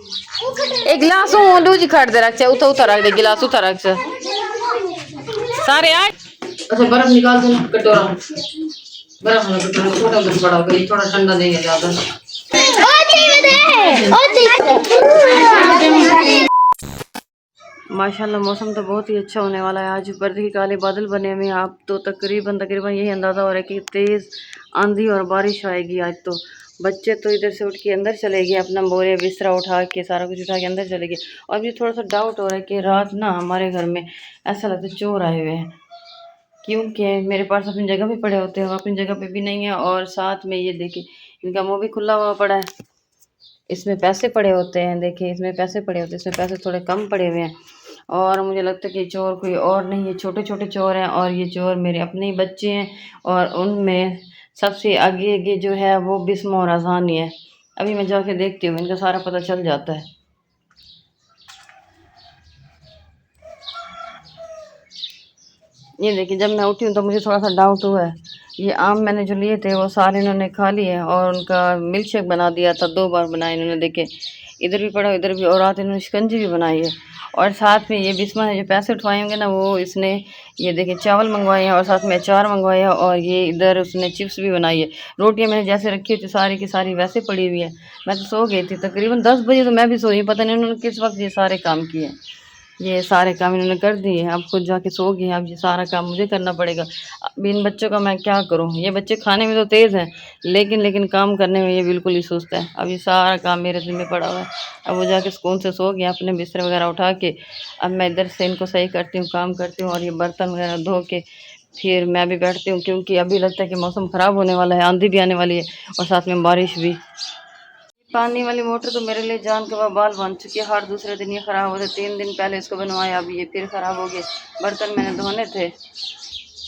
एक गिलास लूज खड़ दे रख उतर उतर रख दे गिलास उतर रख सारे आज। अच्छा बर्फ निकाल दो कटोरा बर्फ वाला कटोरा छोटा बस बड़ा होगा ये थोड़ा ठंडा नहीं है ज्यादा। माशाल्लाह मौसम तो बहुत ही अच्छा होने वाला है। आज ऊपर देखिए काले बादल बने हुए हैं। आप तो तकरीबन यही अंदाज़ा हो रहा है कि तेज़ आंधी और बारिश आएगी आज। तो बच्चे तो इधर से उठ के अंदर चले गए, अपना बोरे बिस्तरा उठा के सारा कुछ उठा के अंदर चले गए। और भी थोड़ा सा डाउट हो रहा है कि रात ना हमारे घर में ऐसा लगता है चोर आए हुए हैं, क्योंकि मेरे पास अपनी जगह भी पड़े होते हैं, अपनी जगह पे भी नहीं है। और साथ में ये देखिए इनका मुँह भी खुला हुआ पड़ा है, इसमें पैसे पड़े होते हैं। देखिए इसमें पैसे पड़े होते हैं, इसमें पैसे थोड़े कम पड़े हुए हैं। और मुझे लगता है कि चोर कोई और नहीं, ये छोटे छोटे चोर हैं। और ये चोर मेरे अपने ही बच्चे हैं। और उनमें सबसे आगे आगे जो है वो बिस्म और अज़ान ही है। अभी मैं जाके देखती हूँ, इनका सारा पता चल जाता है। ये देखिए जब मैं उठी हूँ तो मुझे थोड़ा सा डाउट हुआ है। ये आम मैंने जो लिए थे वो सारे इन्होंने खा लिए और उनका मिल्क शेक बना दिया था, 2 बार बनाया इन्होंने। देखे इधर भी पड़ा इधर भी, और रात इन्होंने शिकंजी भी बनाई है। और साथ में ये बिस्मा ने जो पैसे उठवाए होंगे ना, वो इसने ये देखिए चावल मंगवाए हैं और साथ में अचार मंगवाया। और ये इधर उसने चिप्स भी बनाई है। रोटियां मैंने जैसे रखी थी सारी की सारी वैसे पड़ी हुई है। मैं तो सो गई थी तकरीबन 10 बजे, तो मैं भी सोई। पता नहीं उन्होंने किस वक्त ये सारे काम किए। ये सारे काम इन्होंने कर दिए, अब खुद जाके सो गए। अब ये सारा काम मुझे करना पड़ेगा। अब इन बच्चों का मैं क्या करूं? ये बच्चे खाने में तो तेज़ हैं, लेकिन काम करने में ये बिल्कुल ही सुस्त है। अब ये सारा काम मेरे ज़िम्मे पड़ा हुआ है। अब वो जाके सुकून से सो गए अपने बिस्तर वगैरह उठा के। अब मैं इधर से इनको सही करती हूँ, काम करती हूँ और ये बर्तन वगैरह धो के फिर मैं भी बैठती हूँ, क्योंकि अभी लगता है कि मौसम ख़राब होने वाला है, आंधी भी आने वाली है और साथ में बारिश भी। पानी वाली मोटर तो मेरे लिए जान के बवाल बन चुकी है। हर दूसरे दिन ये ख़राब होते, 3 दिन पहले इसको बनवाया, अभी ये फिर ख़राब हो गए। बर्तन मैंने धोने थे,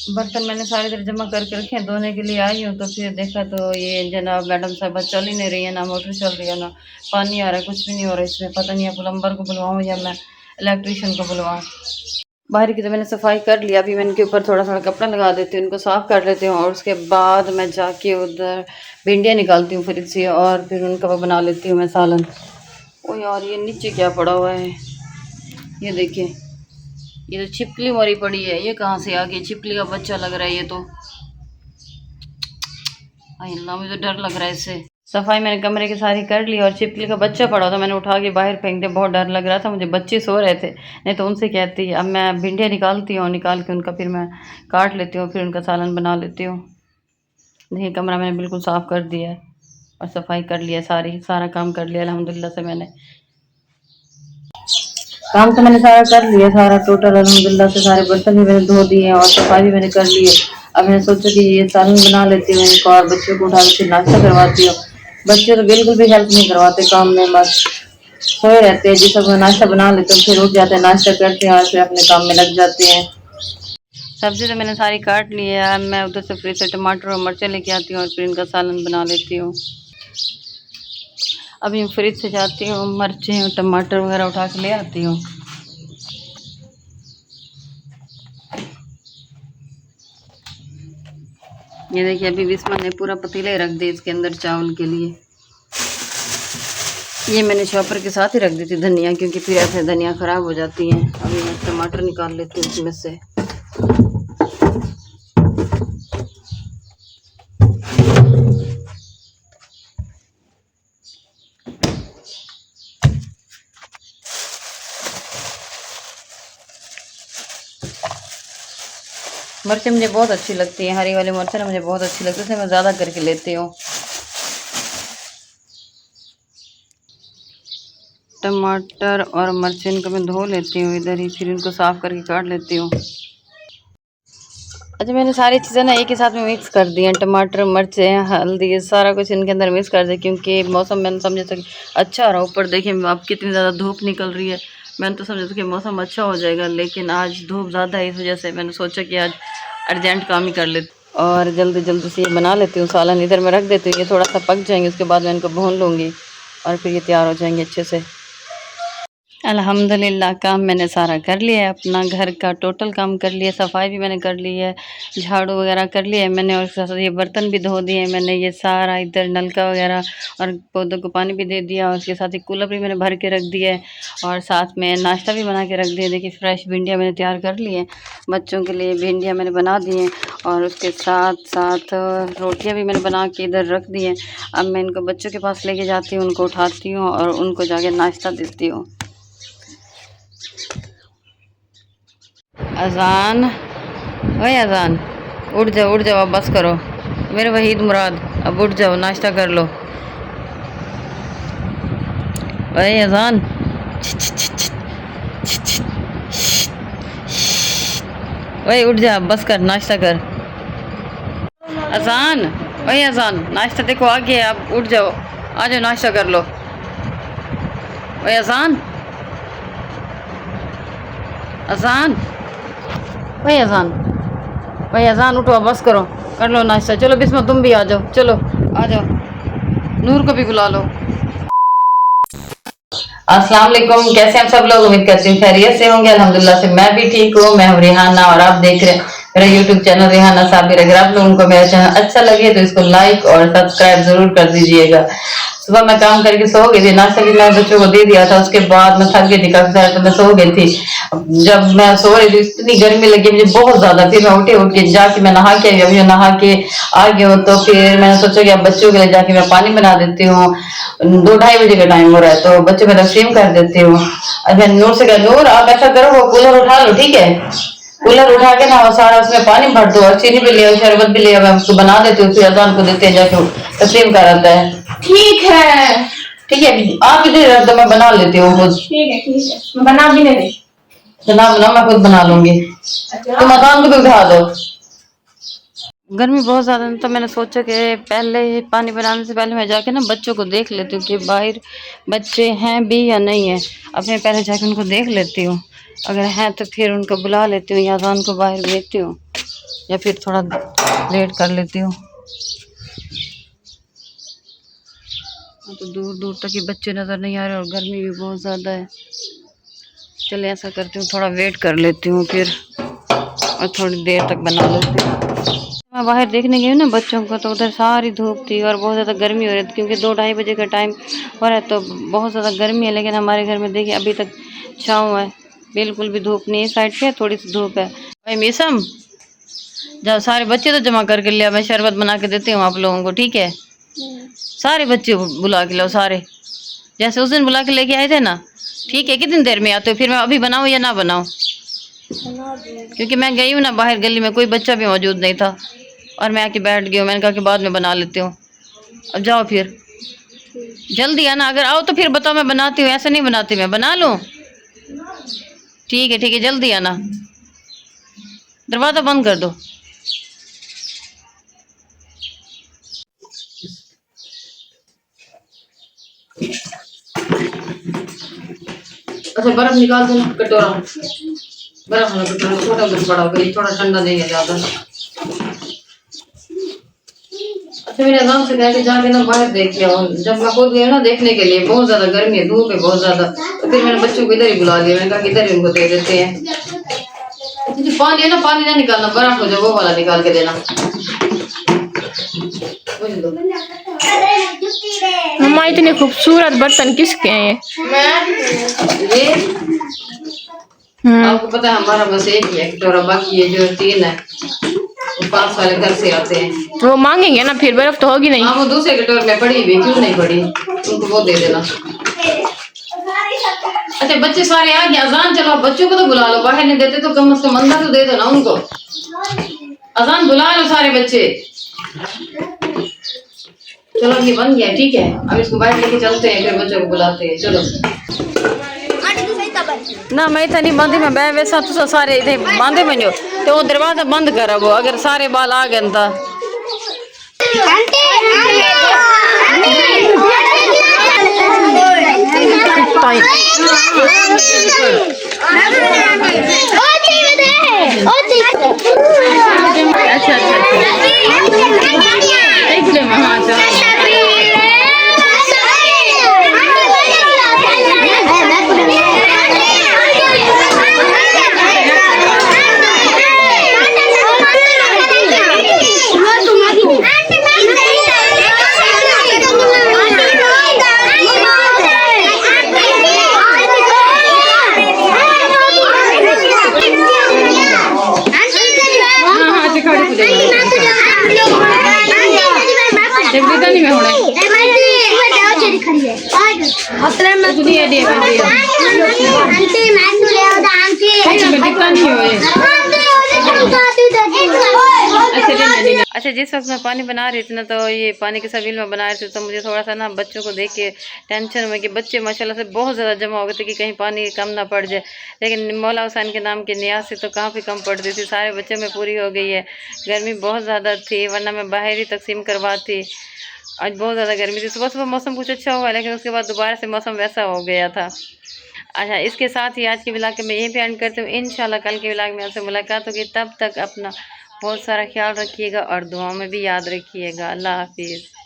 बर्तन मैंने सारी इधर जमा करके रखे हैं। धोने के लिए आई हूँ तो फिर देखा तो ये जनाब मैडम साहब चल ही नहीं रही है, ना मोटर चल रही है ना पानी आ रहा है, कुछ भी नहीं हो रहा है इसमें। पता नहीं है प्लम्बर को बुलवाऊँ या मैं इलेक्ट्रीशियन को बुलवाऊँ। बाहर की तो मैंने सफाई कर लिया, अभी मैं इनके ऊपर थोड़ा थोड़ा कपड़ा लगा देती हूँ, इनको साफ़ कर लेती हूँ। और उसके बाद मैं जाके उधर भिंडियाँ निकालती हूँ फ्रिज से और फिर उनका वो बना लेती हूँ मैं सालन। ओ यार ये नीचे क्या पड़ा हुआ है? ये देखिए ये तो छिपकली मरी पड़ी है। ये कहाँ से आ गई? छिपकली का बच्चा लग रहा है ये तो। अल्लाह मुझे तो डर लग रहा है इससे। सफाई मैंने कमरे की सारी कर ली और छिपकली का बच्चा पड़ा था, मैंने उठा के बाहर फेंक दिया। बहुत डर लग रहा था मुझे, बच्चे सो रहे थे, नहीं तो उनसे कहती। अब मैं भिंडियाँ निकालती हूँ, निकाल के उनका फिर मैं काट लेती हूँ, फिर उनका सालन बना लेती हूँ। देखिए कमरा मैंने बिल्कुल साफ़ कर दिया है और सफाई कर लिया, सारा काम कर लिया अल्हम्दुलिल्लाह से। मैंने काम तो मैंने सारा कर लिया, सारा टोटल अल्हम्दुलिल्लाह से। सारे बर्तन भी मैंने धो दिए हैं और सफाई भी मैंने कर ली है। अब मैंने सोचा कि ये सालन बना लेती हूँ इनको और बच्चों को उठा के फिर नाश्ता करवाती हूँ। बच्चे तो बिल्कुल भी हेल्प नहीं करवाते काम में, बस सोए रहते हैं। जिस सब नाश्ता बना लेते हैं फिर उठ जाते हैं, नाश्ता करते हैं और फिर अपने काम में लग जाते हैं। सब्जी तो मैंने सारी काट ली है। अब मैं उधर से फ्रिज से टमाटर और मिर्चें लेके आती हूँ और फिर इनका सालन बना लेती हूँ। अभी फ्रिज से जाती हूँ, मिर्चें और टमाटर वगैरह उठा के ले आती हूँ। ये देखिए अभी बिस्मा ने पूरा पतीले रख दिए इसके अंदर चावल के लिए। ये मैंने चॉपर के साथ ही रख दी थी धनिया, क्योंकि फिर ऐसे धनिया ख़राब हो जाती हैं। अभी मैं टमाटर निकाल लेती हूँ इसमें से। मिर्चें मुझे बहुत अच्छी लगती हैं, हरी वाली मिर्चें ना मुझे बहुत अच्छी लगती है, इसलिए मैं ज़्यादा करके लेती हूँ। टमाटर और मिर्चें इनको मैं धो लेती हूँ इधर ही, फिर इनको साफ़ करके काट लेती हूँ। अच्छा मैंने सारी चीज़ें ना एक ही साथ में मिक्स कर दी हैं, टमाटर मिर्चें हल्दी सारा कुछ इनके अंदर मिक्स कर दिया, क्योंकि मौसम मैंने समझा था कि अच्छा आ रहा। ऊपर देखिए अब कितनी ज़्यादा धूप निकल रही है। मैंने तो समझा था कि मौसम अच्छा हो जाएगा, लेकिन आज धूप ज़्यादा है, इस वजह से मैंने सोचा कि आज अर्जेंट काम ही कर लेती और जल्दी जल्दी से ये बना लेती हूँ सालन। इधर मैं रख देती हूँ, ये थोड़ा सा पक जाएंगे, उसके बाद मैं इनको भून लूँगी और फिर ये तैयार हो जाएंगे अच्छे से। अल्हम्दुलिल्लाह काम मैंने सारा कर लिया है, अपना घर का टोटल काम कर लिया, सफाई भी मैंने कर ली है, झाड़ू वगैरह कर लिया है मैंने, और उसके साथ ये बर्तन भी धो दिए हैं मैंने, ये सारा इधर नलका वगैरह और पौधों को पानी भी दे दिया, और उसके साथ ही कूलर भी मैंने भर के रख दिया है, और साथ में नाश्ता भी बना के रख दिया। देखिए फ्रेश भिंडियाँ मैंने तैयार कर ली हैं, बच्चों के लिए भिंडियाँ मैंने बना दी हैं, और उसके साथ साथ रोटियाँ भी मैंने बना के इधर रख दी हैं। अब मैं इनको बच्चों के पास लेके जाती हूँ, उनको उठाती हूँ और उनको जाके नाश्ता देती हूँ। अजान, वही अजान, उठ जाओ अब बस करो मेरे वहीद मुराद, अब उठ जाओ नाश्ता कर लो। वही अजान, वही उठ जा बस कर नाश्ता कर। अजान, वही अजान, नाश्ता देखो आ गया, अब उठ जाओ, आ जाओ नाश्ता कर लो। वही अजान, अजान, वही अजान, वही अजान, उठो बस करो, कर लो नाश्ता। चलो बिस्मा तुम भी आ जाओ, चलो आ जाओ, नूर को भी बुला लो। अस्सलाम वालेकुम, कैसे हैं सब लोग? उम्मीद करती हूँ खैरियत से होंगे। अल्हम्दुलिल्लाह से मैं भी ठीक हूँ। मैं हूँ रिहाना और आप देख रहे हैं मेरा यूट्यूब चैनल रिहाना साबिर। अगर आप लोगों को मेरा चैनल अच्छा लगे तो इसको लाइक और सब्सक्राइब जरूर कर दीजिएगा। सुबह मैं काम करके सो गई थी, नाश्ता भी मैं बच्चों को दे दिया था, उसके बाद मैं थक गई थी काफी सारा, तो मैं सो गई थी। जब मैं सो रही थी इतनी गर्मी लगी मुझे बहुत ज्यादा, फिर मैं उठ के जाके मैं नहा के अभी नहा के आ गई हूँ, तो फिर मैंने सोचा कि अब बच्चों के लिए जाके मैं पानी बना देती हूँ। 2-2:30 बजे का टाइम हो रहा है, तो बच्चों को तस्लीम कर देती हूँ। अच्छा नूर से कहा, नूर आप ऐसा करो वो कूलर उठा लो, ठीक है? कूलर उठा के ना वो सारा उसमें पानी भर दो, और चीनी भी ले शरबत भी ले, मैं उसको बना देती हूँ, फिर अजान को देते हैं जाके तस्लीम कराता है। ठीक है, ठीक है, आप इधर रख दो, मैं बना लेती हूँ खुद। ठीक है मैं बना भी नहीं, बना मैं खुद बना लूंगी। तुम अजान को भी उठा दो। गर्मी बहुत ज़्यादा, तो मैंने सोचा कि पहले पानी बनाने से पहले मैं जाके ना बच्चों को देख लेती हूँ कि बाहर बच्चे हैं भी या नहीं है। अब मैं पहले जाके उनको देख लेती हूँ, अगर हैं तो फिर उनको बुला लेती हूँ या अजान को बाहर भेजती हूँ, या फिर थोड़ा लेट कर लेती हूँ। तो दूर दूर तक ही बच्चे नज़र नहीं आ रहे और गर्मी भी बहुत ज़्यादा है। चले ऐसा करती हूँ, थोड़ा वेट कर लेती हूँ फिर, और थोड़ी देर तक बना लेती हूँ। मैं बाहर देखने गई हूँ ना बच्चों को, तो उधर सारी धूप थी और बहुत ज़्यादा गर्मी हो रही थी, क्योंकि 2-2:30 बजे का टाइम हो रहा है, तो बहुत ज़्यादा गर्मी है। लेकिन हमारे घर में देखिए अभी तक छाँव है, बिल्कुल भी धूप नहीं है। साइड पे थोड़ी सी धूप है। भाई मीसम, जब सारे बच्चे तो जमा करके लिया, मैं शरबत बना के देती हूँ आप लोगों को, ठीक है? सारे बच्चे बुला के लो, सारे जैसे उस दिन बुला के लेके आए थे ना, ठीक है? कितनी देर में आते हो? फिर मैं अभी बनाऊँ या ना बनाऊँ? क्योंकि मैं गई हूँ ना बाहर गली में, कोई बच्चा भी मौजूद नहीं था और मैं आके बैठ गई हूँ। मैंने कहा कि बाद में बना लेती हूँ। अब जाओ फिर, जल्दी आना। अगर आओ तो फिर बताओ, मैं बनाती हूँ, ऐसे नहीं बनाती, मैं बना लूँ। ठीक है जल्दी आना। दरवाज़ा बंद कर दो। अच्छा बर्फ निकाल दो कटोरा, बर्फ वाला कटोरा, छोटा बड़ा होगा, ये थोड़ा ठंडा नहीं है ज़्यादा। अच्छा मेरे अजान से कह के जाके ना बाहर देख के आओ। जब मैं खुद गई ना देखने के लिए, बहुत ज्यादा गर्मी है, धूप है बहुत ज्यादा, तो फिर मैंने बच्चों को इधर ही बुला लिया। मैंने कहा कि इधर ही उनको दे देते हैं। जो पानी है ना, पानी ना निकालना, बर्फ हो जाए वो वाला निकाल के देना। मम्मा इतने खूबसूरत बर्तन किसके हैं ये? आपको पता है हमारा बस एक ही है कटोरा, बाकी ये जो 3 है वो पास वाले घर से आते हैं। वो मांगेंगे ना, फिर बर्फ तो होगी नहीं। हाँ वो दूसरे कटोरे में पड़ी हुई, क्यों नहीं पड़ी, उनको वो दे देना। अच्छा बच्चे सारे आ गए, अजान चलो बच्चों को तो बुला लो, बाहर नहीं देते तो कम से कम अंदर तो दे दो ना उनको। अजान बुला लो सारे बच्चे। चलो ये बन गया, ठीक है? अब इसको बाहर लेके चलते हैं, फिर बच्चों को बुलाते हैं। चलो ना मैं इतना नहीं बांधी, मैं बै वैसा तुसा सारे इधर बांधे मनो, तो वो दरवाजा बंद करा वो, अगर सारे बाल आ गए तो अच्छा, जिस वक्त मैं पानी बना रही थी ना, तो ये पानी के सबिल में बना रहे थे, तो मुझे थोड़ा सा ना बच्चों को देख के टेंशन हुई कि बच्चे माशाल्लाह से बहुत ज़्यादा जमा हो गए थे कि कहीं पानी कम ना पड़ जाए। लेकिन मौला हुसैन के नाम के नियाज से तो काफ़ी कम पड़ती थी, सारे बच्चों में पूरी हो गई है। गर्मी बहुत ज़्यादा थी, वरना मैं बाहर ही तकसीम करवाती। आज बहुत ज़्यादा गर्मी थी। सुबह सुबह मौसम कुछ अच्छा हुआ, लेकिन उसके बाद दोबारा से मौसम वैसा हो गया था। अच्छा, इसके साथ ही आज के व्लॉग के मैं यहीं पे एंड करती हूँ। इंशाल्लाह कल के व्लॉग में आपसे मुलाकात होगी। तब तक अपना बहुत सारा ख्याल रखिएगा और दुआ में भी याद रखिएगा। अल्लाह हाफिज़।